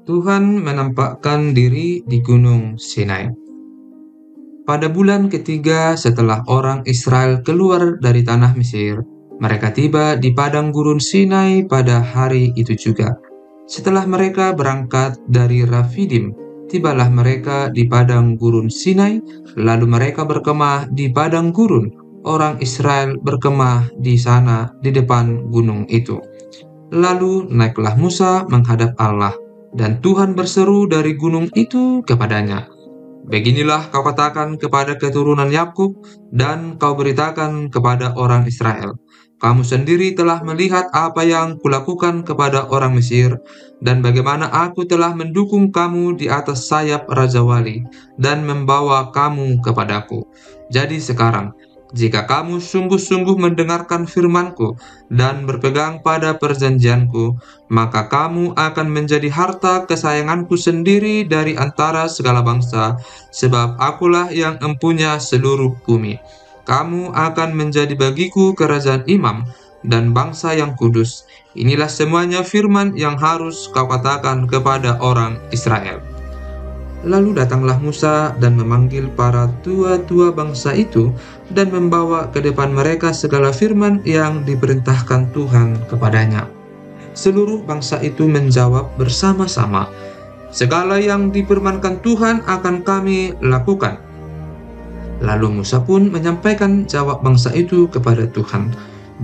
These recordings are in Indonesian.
Tuhan menampakkan diri di Gunung Sinai. Pada bulan ketiga setelah orang Israel keluar dari tanah Mesir, mereka tiba di padang gurun Sinai pada hari itu juga. Setelah mereka berangkat dari Rafidim, tibalah mereka di padang gurun Sinai, lalu mereka berkemah di padang gurun. Orang Israel berkemah di sana di depan gunung itu. Lalu naiklah Musa menghadap Allah, dan Tuhan berseru dari gunung itu kepadanya, "Beginilah kau katakan kepada keturunan Yakub, dan kau beritakan kepada orang Israel, kamu sendiri telah melihat apa yang kulakukan kepada orang Mesir, dan bagaimana aku telah mendukung kamu di atas sayap Raja Wali, dan membawa kamu kepadaku. Jadi sekarang, jika kamu sungguh-sungguh mendengarkan firman-Ku dan berpegang pada perjanjian-Ku, maka kamu akan menjadi harta kesayangan-Ku sendiri dari antara segala bangsa, sebab akulah yang empunya seluruh bumi. Kamu akan menjadi bagiku kerajaan imam dan bangsa yang kudus. Inilah semuanya firman yang harus kau katakan kepada orang Israel." Lalu datanglah Musa dan memanggil para tua-tua bangsa itu dan membawa ke depan mereka segala firman yang diperintahkan Tuhan kepadanya. Seluruh bangsa itu menjawab bersama-sama, "Segala yang difirmankan Tuhan akan kami lakukan." Lalu Musa pun menyampaikan jawab bangsa itu kepada Tuhan.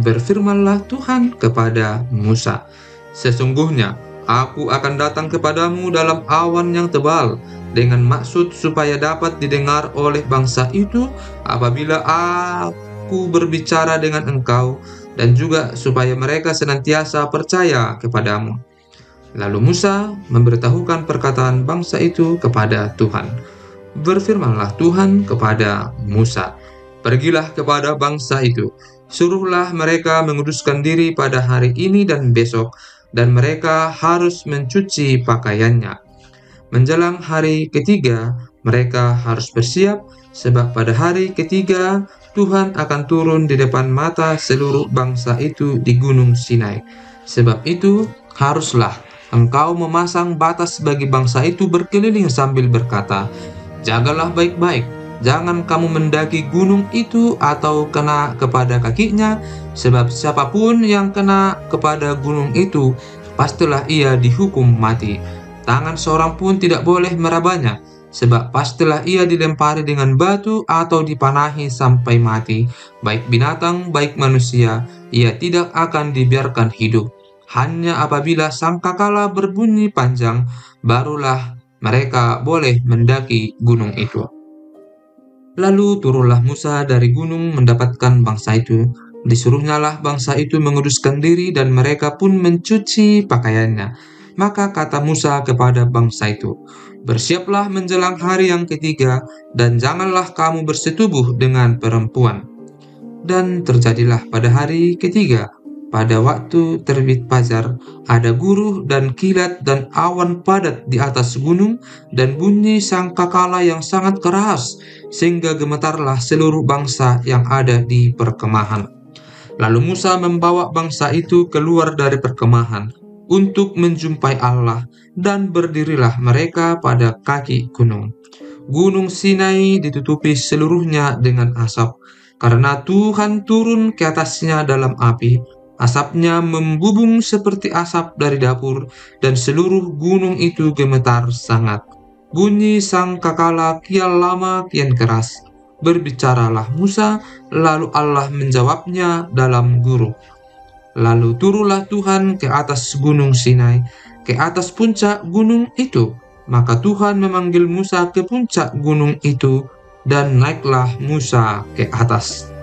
Berfirmanlah Tuhan kepada Musa, "Sesungguhnya aku akan datang kepadamu dalam awan yang tebal, dengan maksud supaya dapat didengar oleh bangsa itu apabila aku berbicara dengan engkau, dan juga supaya mereka senantiasa percaya kepadamu." Lalu Musa memberitahukan perkataan bangsa itu kepada Tuhan. Berfirmanlah Tuhan kepada Musa, "Pergilah kepada bangsa itu, suruhlah mereka menguduskan diri pada hari ini dan besok, dan mereka harus mencuci pakaiannya. Menjelang hari ketiga, mereka harus bersiap, sebab pada hari ketiga Tuhan akan turun di depan mata seluruh bangsa itu di Gunung Sinai. Sebab itu, haruslah engkau memasang batas bagi bangsa itu berkeliling sambil berkata, 'Jagalah baik-baik, jangan kamu mendaki gunung itu atau kena kepada kakinya, sebab siapapun yang kena kepada gunung itu, pastilah ia dihukum mati. Tangan seorang pun tidak boleh merabanya, sebab pastilah ia dilempari dengan batu atau dipanahi sampai mati. Baik binatang, baik manusia, ia tidak akan dibiarkan hidup. Hanya apabila sangkakala berbunyi panjang, barulah mereka boleh mendaki gunung itu.' Lalu turunlah Musa dari gunung mendapatkan bangsa itu. Disuruhnyalah bangsa itu menguduskan diri dan mereka pun mencuci pakaiannya. Maka kata Musa kepada bangsa itu, 'Bersiaplah menjelang hari yang ketiga, dan janganlah kamu bersetubuh dengan perempuan.' Dan terjadilah pada hari ketiga, pada waktu terbit fajar, ada guruh dan kilat dan awan padat di atas gunung, dan bunyi sangkakala yang sangat keras, sehingga gemetarlah seluruh bangsa yang ada di perkemahan. Lalu Musa membawa bangsa itu keluar dari perkemahan untuk menjumpai Allah, dan berdirilah mereka pada kaki gunung. Gunung Sinai ditutupi seluruhnya dengan asap, karena Tuhan turun ke atasnya dalam api. Asapnya membubung seperti asap dari dapur, dan seluruh gunung itu gemetar sangat. Bunyi sangkakala kian lama kian keras. Berbicaralah Musa, lalu Allah menjawabnya dalam guru. Lalu turunlah Tuhan ke atas gunung Sinai, ke atas puncak gunung itu. Maka Tuhan memanggil Musa ke puncak gunung itu, dan naiklah Musa ke atas.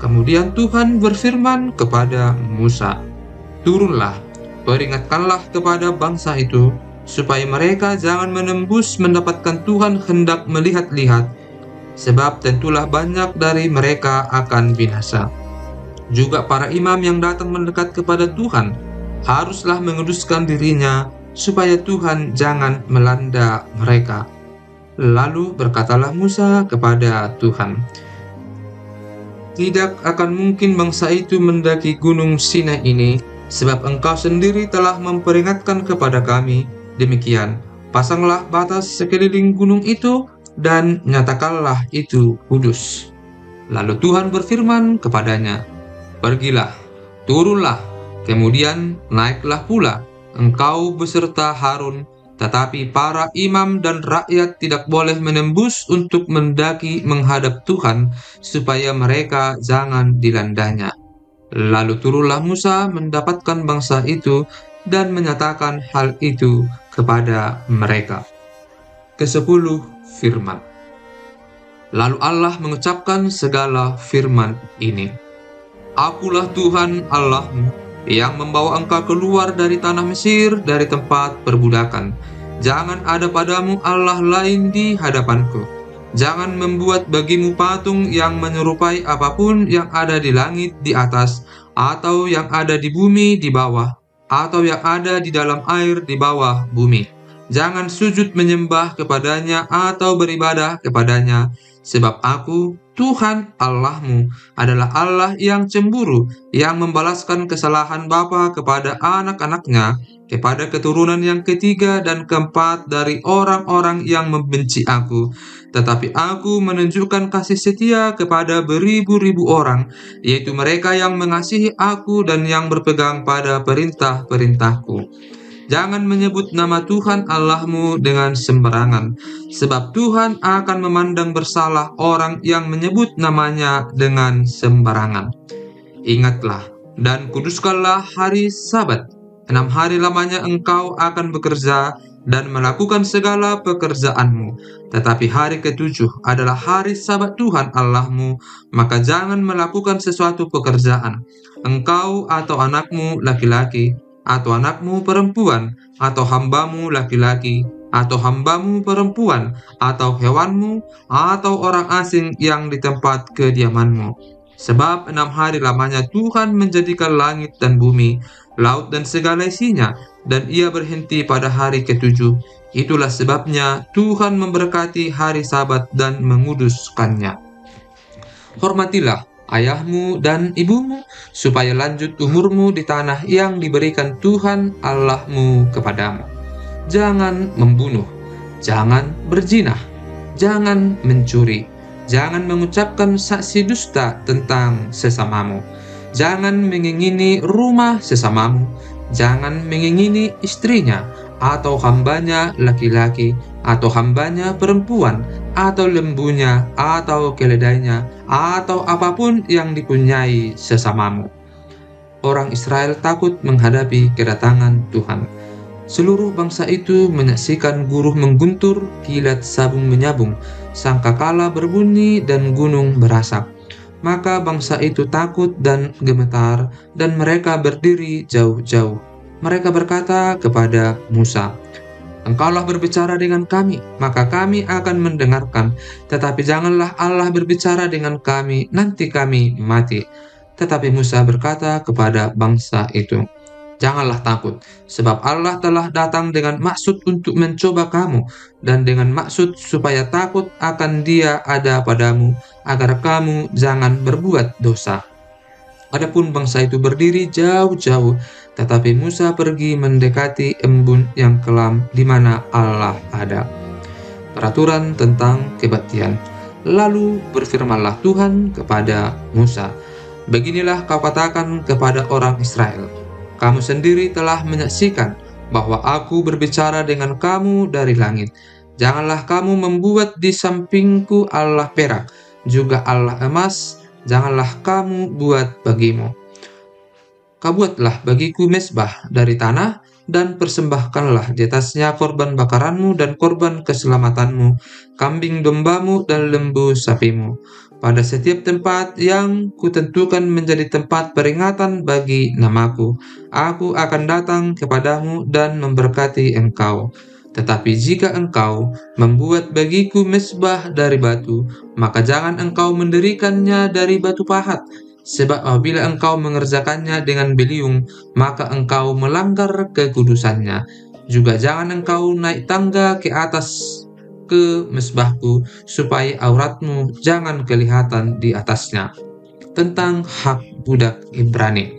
Kemudian Tuhan berfirman kepada Musa, "Turunlah, peringatkanlah kepada bangsa itu, supaya mereka jangan menembus mendapatkan Tuhan hendak melihat-lihat, sebab tentulah banyak dari mereka akan binasa. Juga para imam yang datang mendekat kepada Tuhan, haruslah menguduskan dirinya, supaya Tuhan jangan melanda mereka." Lalu berkatalah Musa kepada Tuhan, "Tidak akan mungkin bangsa itu mendaki gunung Sinai ini, sebab engkau sendiri telah memperingatkan kepada kami, demikian, pasanglah batas sekeliling gunung itu dan nyatakanlah itu kudus. Lalu Tuhan berfirman kepadanya, "Pergilah, turunlah, kemudian naiklah pula, engkau beserta Harun, tetapi para imam dan rakyat tidak boleh menembus untuk mendaki menghadap Tuhan, supaya mereka jangan dilandanya." Lalu turunlah Musa mendapatkan bangsa itu dan menyatakan hal itu kepada mereka. Kesepuluh firman. Lalu Allah mengucapkan segala firman ini. "Akulah Tuhan Allahmu yang membawa engkau keluar dari tanah Mesir, dari tempat perbudakan. Jangan ada padamu Allah lain di hadapanku. Jangan membuat bagimu patung yang menyerupai apapun yang ada di langit di atas, atau yang ada di bumi di bawah, atau yang ada di dalam air di bawah bumi. Jangan sujud menyembah kepadanya atau beribadah kepadanya, sebab aku, Tuhan Allahmu, adalah Allah yang cemburu, yang membalaskan kesalahan bapa kepada anak-anaknya, kepada keturunan yang ketiga dan keempat dari orang-orang yang membenci aku. Tetapi aku menunjukkan kasih setia kepada beribu-ribu orang, yaitu mereka yang mengasihi aku dan yang berpegang pada perintah-perintahku. Jangan menyebut nama Tuhan Allahmu dengan sembarangan, sebab Tuhan akan memandang bersalah orang yang menyebut namanya dengan sembarangan. Ingatlah dan kuduskanlah hari Sabat. 6 hari lamanya engkau akan bekerja dan melakukan segala pekerjaanmu. Tetapi hari ke-7 adalah hari Sabat Tuhan Allahmu, maka jangan melakukan sesuatu pekerjaan. Engkau atau anakmu laki-laki, atau anakmu perempuan, atau hambamu laki-laki, atau hambamu perempuan, atau hewanmu, atau orang asing yang di tempat kediamanmu. Sebab 6 hari lamanya Tuhan menjadikan langit dan bumi, laut dan segala isinya, dan ia berhenti pada hari ke-7. Itulah sebabnya Tuhan memberkati hari Sabat dan menguduskannya. Hormatilah ayahmu dan ibumu, supaya lanjut umurmu di tanah yang diberikan Tuhan Allahmu kepadamu. Jangan membunuh, jangan berzina, jangan mencuri, jangan mengucapkan saksi dusta tentang sesamamu, jangan mengingini rumah sesamamu, jangan mengingini istrinya, atau hambanya laki-laki, atau hambanya perempuan, atau lembunya, atau keledainya, atau apapun yang dipunyai sesamamu. Orang Israel takut menghadapi kedatangan Tuhan. Seluruh bangsa itu menyaksikan guruh mengguntur, kilat sabung menyabung, sangkakala berbunyi, dan gunung berasap. Maka bangsa itu takut dan gemetar, dan mereka berdiri jauh-jauh. Mereka berkata kepada Musa, "Engkaulah berbicara dengan kami, maka kami akan mendengarkan. Tetapi janganlah Allah berbicara dengan kami, nanti kami mati." Tetapi Musa berkata kepada bangsa itu, "Janganlah takut, sebab Allah telah datang dengan maksud untuk mencoba kamu, dan dengan maksud supaya takut akan Dia ada padamu, agar kamu jangan berbuat dosa." Adapun bangsa itu berdiri jauh-jauh, tetapi Musa pergi mendekati embun yang kelam di mana Allah ada. Peraturan tentang kebaktian. Lalu berfirmanlah Tuhan kepada Musa, "Beginilah kau katakan kepada orang Israel, kamu sendiri telah menyaksikan bahwa aku berbicara dengan kamu dari langit. Janganlah kamu membuat di sampingku Allah perak, juga Allah emas, janganlah kamu buat bagimu. Kau buatlah bagiku mezbah dari tanah, dan persembahkanlah di atasnya korban bakaranmu dan korban keselamatanmu, kambing dombamu dan lembu sapimu, pada setiap tempat yang kutentukan menjadi tempat peringatan bagi namaku. Aku akan datang kepadamu dan memberkati engkau. Tetapi jika engkau membuat bagiku mezbah dari batu, maka jangan engkau mendirikannya dari batu pahat, sebab apabila engkau mengerjakannya dengan beliung, maka engkau melanggar kekudusannya. Juga jangan engkau naik tangga ke atas ke mezbahku, supaya auratmu jangan kelihatan di atasnya. Tentang hak budak Ibrani.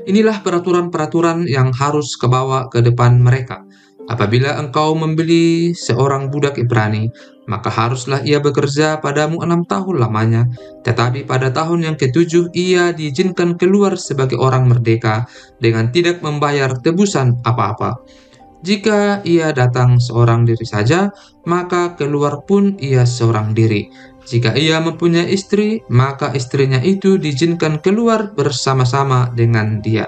Inilah peraturan-peraturan yang harus kebawa ke depan mereka. Apabila engkau membeli seorang budak Ibrani, maka haruslah ia bekerja padamu 6 tahun lamanya. Tetapi pada tahun yang ketujuh ia diizinkan keluar sebagai orang merdeka dengan tidak membayar tebusan apa-apa. Jika ia datang seorang diri saja, maka keluar pun ia seorang diri. Jika ia mempunyai istri, maka istrinya itu diizinkan keluar bersama-sama dengan dia.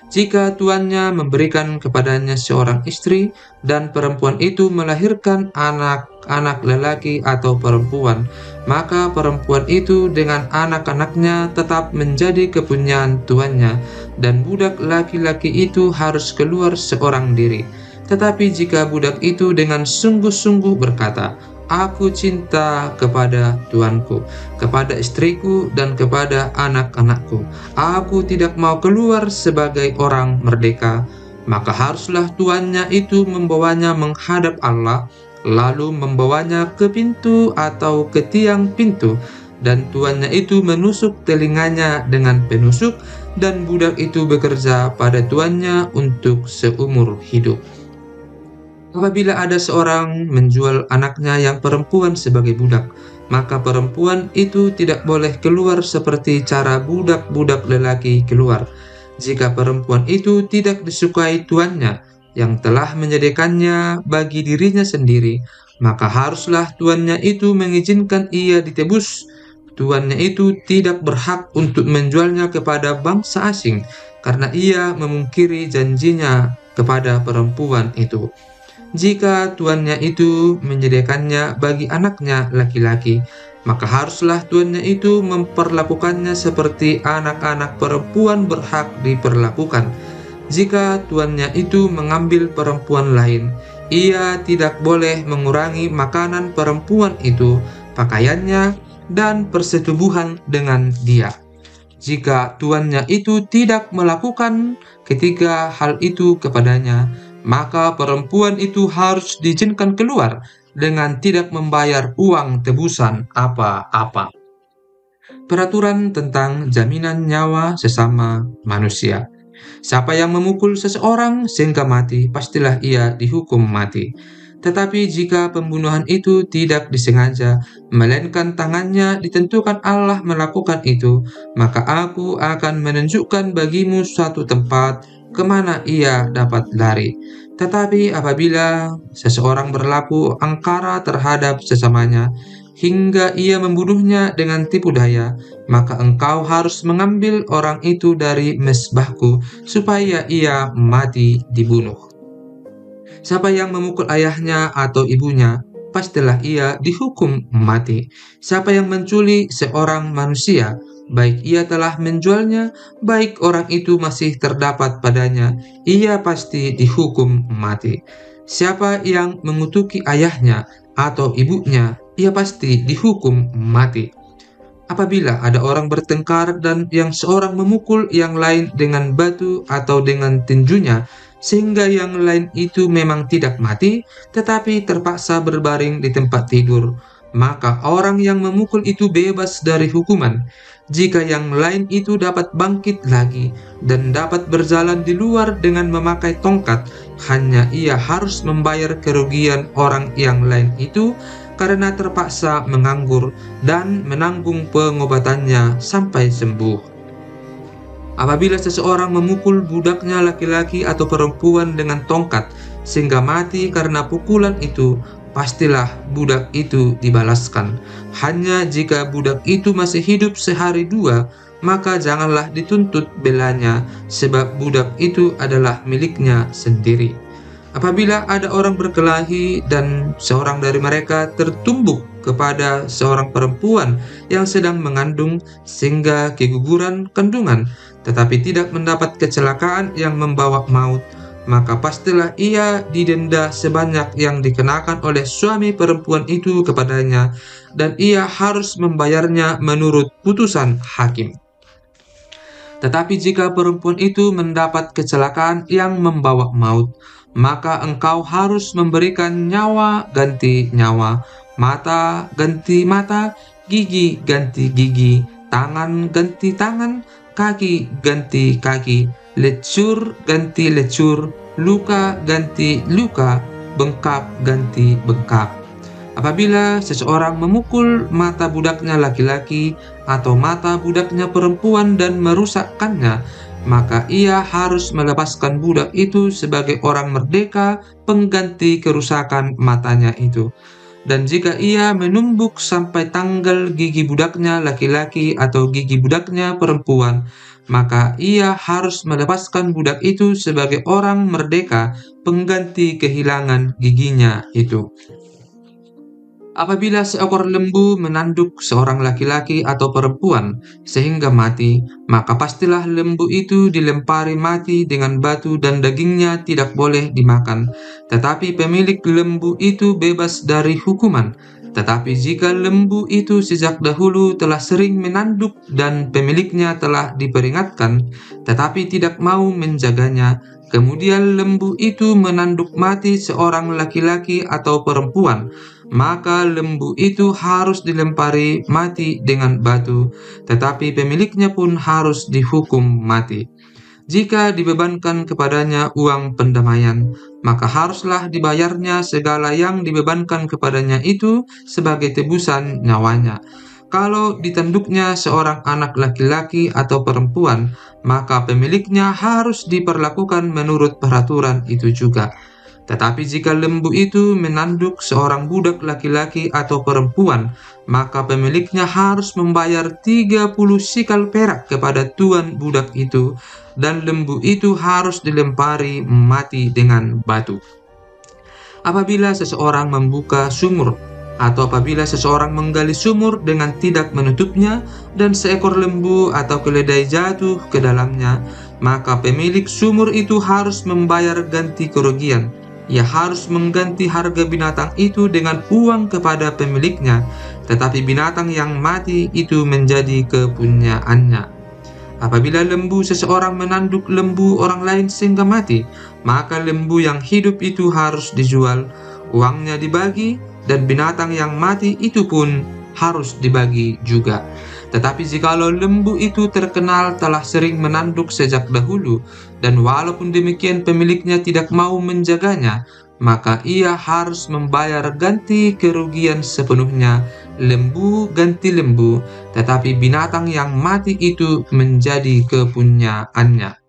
Jika tuannya memberikan kepadanya seorang istri dan perempuan itu melahirkan anak-anak lelaki atau perempuan, maka perempuan itu dengan anak-anaknya tetap menjadi kepunyaan tuannya, dan budak laki-laki itu harus keluar seorang diri. Tetapi jika budak itu dengan sungguh-sungguh berkata, "Aku cinta kepada tuanku, kepada istriku, dan kepada anak-anakku. Aku tidak mau keluar sebagai orang merdeka," maka haruslah tuannya itu membawanya menghadap Allah, lalu membawanya ke pintu atau ke tiang pintu, dan tuannya itu menusuk telinganya dengan penusuk, dan budak itu bekerja pada tuannya untuk seumur hidup. Apabila ada seorang menjual anaknya yang perempuan sebagai budak, maka perempuan itu tidak boleh keluar seperti cara budak-budak lelaki keluar. Jika perempuan itu tidak disukai tuannya yang telah menyediakannya bagi dirinya sendiri, maka haruslah tuannya itu mengizinkan ia ditebus. Tuannya itu tidak berhak untuk menjualnya kepada bangsa asing karena ia memungkiri janjinya kepada perempuan itu. Jika tuannya itu menyediakannya bagi anaknya laki-laki, maka haruslah tuannya itu memperlakukannya seperti anak-anak perempuan berhak diperlakukan. Jika tuannya itu mengambil perempuan lain, ia tidak boleh mengurangi makanan perempuan itu, pakaiannya, dan persetubuhan dengan dia. Jika tuannya itu tidak melakukan ketiga hal itu kepadanya, maka perempuan itu harus diizinkan keluar dengan tidak membayar uang tebusan apa-apa. Peraturan tentang jaminan nyawa sesama manusia. Siapa yang memukul seseorang sehingga mati, pastilah ia dihukum mati. Tetapi jika pembunuhan itu tidak disengaja, melainkan tangannya ditentukan Allah melakukan itu, maka aku akan menunjukkan bagimu suatu tempat kemana ia dapat lari. Tetapi apabila seseorang berlaku angkara terhadap sesamanya, hingga ia membunuhnya dengan tipu daya, maka engkau harus mengambil orang itu dari mezbahku, supaya ia mati dibunuh. Siapa yang memukul ayahnya atau ibunya, pastilah ia dihukum mati. Siapa yang menculik seorang manusia, baik ia telah menjualnya, baik orang itu masih terdapat padanya, ia pasti dihukum mati. Siapa yang mengutuki ayahnya atau ibunya, ia pasti dihukum mati. Apabila ada orang bertengkar dan yang seorang memukul yang lain dengan batu atau dengan tinjunya, sehingga yang lain itu memang tidak mati, tetapi terpaksa berbaring di tempat tidur, maka orang yang memukul itu bebas dari hukuman. Jika yang lain itu dapat bangkit lagi dan dapat berjalan di luar dengan memakai tongkat, hanya ia harus membayar kerugian orang yang lain itu karena terpaksa menganggur dan menanggung pengobatannya sampai sembuh. Apabila seseorang memukul budaknya laki-laki atau perempuan dengan tongkat sehingga mati karena pukulan itu, pastilah budak itu dibalaskan. Hanya jika budak itu masih hidup sehari dua, maka janganlah dituntut belanya, sebab budak itu adalah miliknya sendiri. Apabila ada orang berkelahi dan seorang dari mereka tertumbuk kepada seorang perempuan yang sedang mengandung sehingga keguguran kandungan, tetapi tidak mendapat kecelakaan yang membawa maut, maka pastilah ia didenda sebanyak yang dikenakan oleh suami perempuan itu kepadanya, dan ia harus membayarnya menurut putusan hakim. Tetapi jika perempuan itu mendapat kecelakaan yang membawa maut, maka engkau harus memberikan nyawa ganti nyawa, mata ganti mata, gigi ganti gigi, tangan ganti tangan, kaki ganti kaki, lecur ganti lecur, luka ganti luka, bengkak ganti bengkak. Apabila seseorang memukul mata budaknya laki-laki atau mata budaknya perempuan dan merusakkannya, maka ia harus melepaskan budak itu sebagai orang merdeka pengganti kerusakan matanya itu. Dan jika ia menumbuk sampai tanggal gigi budaknya laki-laki atau gigi budaknya perempuan, maka ia harus melepaskan budak itu sebagai orang merdeka pengganti kehilangan giginya itu. Apabila seekor lembu menanduk seorang laki-laki atau perempuan sehingga mati, maka pastilah lembu itu dilempari mati dengan batu dan dagingnya tidak boleh dimakan. Tetapi pemilik lembu itu bebas dari hukuman. Tetapi jika lembu itu sejak dahulu telah sering menanduk dan pemiliknya telah diperingatkan, tetapi tidak mau menjaganya, kemudian lembu itu menanduk mati seorang laki-laki atau perempuan, maka lembu itu harus dilempari mati dengan batu, tetapi pemiliknya pun harus dihukum mati. Jika dibebankan kepadanya uang pendamaian, maka haruslah dibayarnya segala yang dibebankan kepadanya itu sebagai tebusan nyawanya. Kalau ditanduknya seorang anak laki-laki atau perempuan, maka pemiliknya harus diperlakukan menurut peraturan itu juga. Tetapi jika lembu itu menanduk seorang budak laki-laki atau perempuan, maka pemiliknya harus membayar 30 sikal perak kepada tuan budak itu, dan lembu itu harus dilempari mati dengan batu. Apabila seseorang membuka sumur, atau apabila seseorang menggali sumur dengan tidak menutupnya, dan seekor lembu atau keledai jatuh ke dalamnya, maka pemilik sumur itu harus membayar ganti kerugian. Ia harus mengganti harga binatang itu dengan uang kepada pemiliknya, tetapi binatang yang mati itu menjadi kepunyaannya. Apabila lembu seseorang menanduk lembu orang lain sehingga mati, maka lembu yang hidup itu harus dijual, uangnya dibagi, dan binatang yang mati itu pun harus dibagi juga. Tetapi jikalau lembu itu terkenal telah sering menanduk sejak dahulu, dan walaupun demikian pemiliknya tidak mau menjaganya, maka ia harus membayar ganti kerugian sepenuhnya, lembu ganti lembu, tetapi binatang yang mati itu menjadi kepunyaannya.